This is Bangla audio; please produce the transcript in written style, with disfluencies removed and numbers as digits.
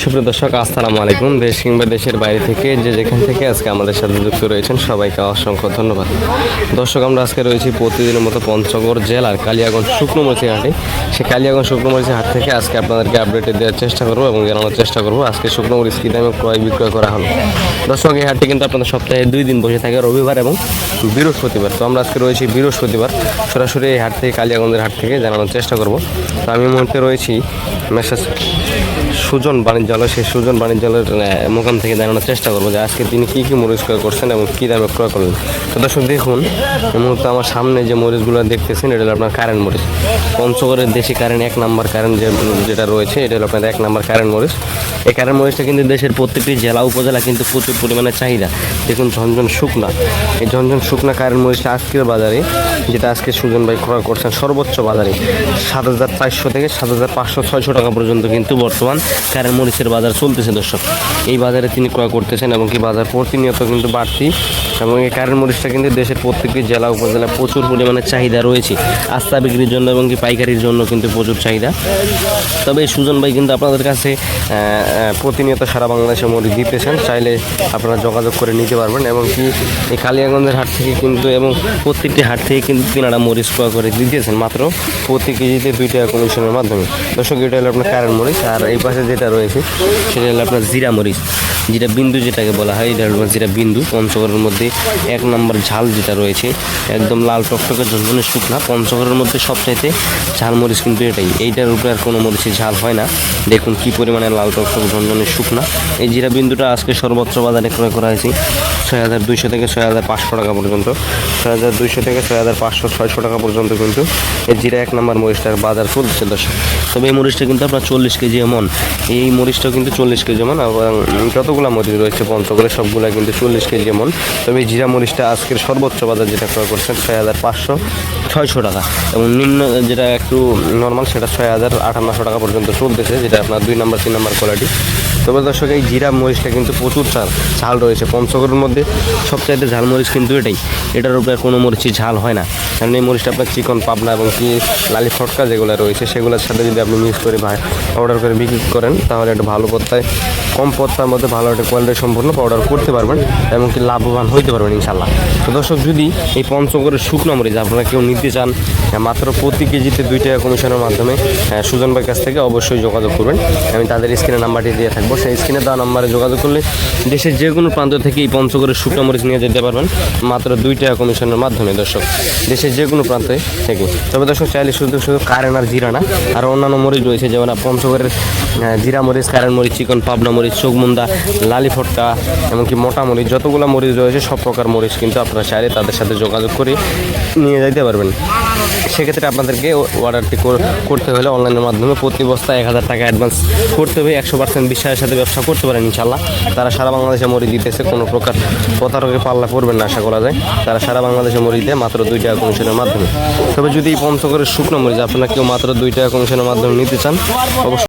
সুপ্রিয় দর্শক, আসসালামু আলাইকুম। দেশ কিংবা দেশের বাইরে থেকে যে যেখান থেকে আজকে আমাদের সাথে যুক্ত রয়েছেন সবাইকে অসংখ্য ধন্যবাদ। দর্শক, আমরা আজকে রয়েছি প্রতিদিনের মতো পঞ্চগড় জেলার কালিয়াগঞ্জ শুকনো মরিচের হাটে। সেই কালিয়াগঞ্জ শুকনো মরিচের হাট থেকে আজকে আপনাদেরকে আপডেট দেওয়ার চেষ্টা করবো এবং জানানোর চেষ্টা করবো আজকে শুকনো মরিচ কী দামে ক্রয় বিক্রয় করা হলো। দর্শক, এই হাটটি কিন্তু আপনাদের সপ্তাহে 2 দিন বসে থাকে, রবিবার এবং বৃহস্পতিবার। তো আমরা আজকে রয়েছি বৃহস্পতিবার, সরাসরি এই হাট থেকে কালিয়াগঞ্জের হাট থেকে জানানোর চেষ্টা করবো। তো আমি এই মুহূর্তে রয়েছি মেসেজ সুজন বাণিজ্যালয়, সেই সুজন বাণিজ্যালয়ের মোকাম থেকে জানানোর চেষ্টা করবো যে আজকে তিনি কী কী মরিচ ক্রয় করছেন এবং কী দামে ক্রয় করলেন। তো দর্শক দেখুন, এই মুহূর্তে আমার সামনে যে মরিচগুলো দেখতেছেন এটা হলো আপনার কারেন্ট মরিচ। পঞ্চগড়ের দেশি কারেন্ট 1 নাম্বার কারেন্ট যেটা রয়েছে এটা হলো আপনাদের 1 নাম্বার কারেন্ট মরিচ। এই কারেন্ট মরিচটা কিন্তু দেশের প্রত্যেকটি জেলা উপজেলা কিন্তু প্রচুর পরিমাণে চাহিদা। দেখুন ঝনঝন শুকনা, এই ঝনঝন শুকনা কারেন্ট মরিচটা আজকের বাজারে, যেটা আজকে সুজন ভাই ক্রয় করছেন সর্বোচ্চ বাজারে 7,400 থেকে 7,500-600 টাকা পর্যন্ত কিন্তু বর্তমান কারেন্ট মরিচের বাজার চলতেছে। দর্শক, এই বাজারে তিনি ক্রয় করতেছেন এবং কি বাজার প্রতিনিয়ত কিন্তু বাড়তি, এবং এই কারেন্ট মরিচটা কিন্তু দেশের প্রত্যেকটি জেলা উপজেলায় প্রচুর পরিমাণে চাহিদা রয়েছে আস্তা বিক্রির জন্য এবং কি পাইকারির জন্য কিন্তু প্রচুর চাহিদা। তবে এই সুজন ভাই কিন্তু আপনাদের কাছে প্রতিনিয়ত সারা বাংলাদেশে মরিচ দিতেছেন, চাইলে আপনারা যোগাযোগ করে নিতে পারবেন। এবং কি এই কালিয়াগঞ্জের হাট থেকে কিন্তু এবং প্রত্যেকটি হাট থেকে কিন্তু তিনারা মরিচ ক্রয় করে দিতেছেন মাত্র প্রতি কেজিতে 2 টাকা কমিশনের মাধ্যমে। দর্শক, এটা হলো আপনার কারেন্ট মরিচ। আর এই পাশে যেটা রয়েছে সেটা হলো আপনার জিরা মরিচ, যেটা বিন্দু যেটাকে বলা হয়, এটা হলো জিরা বিন্দু। পঞ্চগড়ের মধ্যে 1 নম্বর ঝাল যেটা রয়েছে, একদম লাল টকটকে ঝনঝনে শুকনা। পঞ্চগড়ের মধ্যে সবচাইতে ঝাল মরিচ কিন্তু এটাই, এইটার উপরে আর কোনো মরিচে ঝাল হয় না। দেখুন কি পরিমাণে লাল টকটকে ঝনঝনে শুকনা। এই জিরা বিন্দুটা আজকে সর্বোচ্চ বাজারে ক্রয় করা হয়েছে 6,200 থেকে 6,500 টাকা পর্যন্ত। 6,200 থেকে 6,500-600 টাকা পর্যন্ত কিন্তু এই জিরা 1 নম্বর মরিচটার বাজার চলছে। দর্শক, তবে এই মরিচটা কিন্তু আপনার 40 কেজি এমন, এই মরিচটাও কিন্তু 40 কেজি এমন, এবং যতগুলো মরিচ রয়েছে পঞ্চগড়ে সবগুলো কিন্তু 40 কেজি এমন। তবে এই জিরা মরিচটা আজকের সর্বোচ্চ বাজার যেটা ক্রয় করছেন 6,500-600 টাকা, এবং নিম্ন যেটা একটু নর্মাল সেটা 6,000-5,800 টাকা পর্যন্ত চলতেছে, যেটা আপনার 2 নম্বর 3 নম্বর কোয়ালিটি। তবে দর্শক, এই জিরা মরিচটা কিন্তু প্রচুর ঝাল রয়েছে। পঞ্চগড়ের মধ্যে সবচাইতে ঝাল মরিচ কিন্তু এটার উপরে কোনো মরিচই ঝাল হয় না, কারণ এই মরিচটা আপনার চিকন পাবনা এবং কি লালি ফটকা যেগুলো রয়েছে সেগুলোর সাথে যদি আপনি মিক্স করে পাউডার করে বিক্রি করেন তাহলে একটা ভালো পত্তায়, কম পত্তার মধ্যে ভালো একটা কোয়ালিটি সম্পূর্ণ পাউডার করতে পারবেন এবং কি লাভবান হইতে পারবেন ইনশাল্লাহ। তো দর্শক, যদি এই পঞ্চগড়ের শুকনো মরিচ আপনারা কেউ নিতে চান মাত্র প্রতি কেজিতে 2 টাকা কমিশনের মাধ্যমে সুজন ভাইয়ের কাছ থেকে অবশ্যই যোগাযোগ করবেন। আমি তাদের স্ক্রিনে নাম্বারটি দিয়ে থাকবো, সেই স্ক্রিনে দেওয়া নাম্বারে যোগাযোগ করলে দেশের যে কোনো প্রান্ত থেকে এই পঞ্চগড়ের শুকনো মরিচ নিয়ে যেতে পারবেন মাত্র 2 টাকা কমিশনের মাধ্যমে। দর্শক, দেশের যে কোনো প্রান্তে থেকে। তবে দর্শক, চাইলে শুধু কারেন্ট আর জিরা না, আর অন্যান্য মরিচ রয়েছে, যেমন পঞ্চগড়ের জিরা মরিচ, কারেন্ট মরিচ, চিকন পাবনা মরিচ, চোখমুন্দা, লালি ফটকা, এমনকি মোটা মরিচ, যতগুলো মরিচ রয়েছে সব প্রকার মরিচ কিন্তু আপনারা চাইলে তাদের সাথে যোগাযোগ করে নিয়ে যেতে পারবেন। সেক্ষেত্রে আপনাদেরকে অর্ডারটি করতে হলে অনলাইনের মাধ্যমে প্রতি বস্তা 1,000 টাকা অ্যাডভান্স করতে হবে। 100% বিশ্বাসের সাথে ব্যবসা করতে পারেন ইনশাল্লাহ। তারা সারা বাংলাদেশে মরিচ দিতেছে, কোনো প্রকার প্রতারকের পাল্লা পড়বেন না আশা করা যায়। তারা সারা বাংলাদেশে মরিচ দেয় মাত্র 2 টাকা কমিশনের মাধ্যমে। তবে যদি এই পঞ্চগড়ের শুকনো মরিচ আপনারা কেউ মাত্র 2 টাকা কমিশনের মাধ্যমে নিতে চান অবশ্যই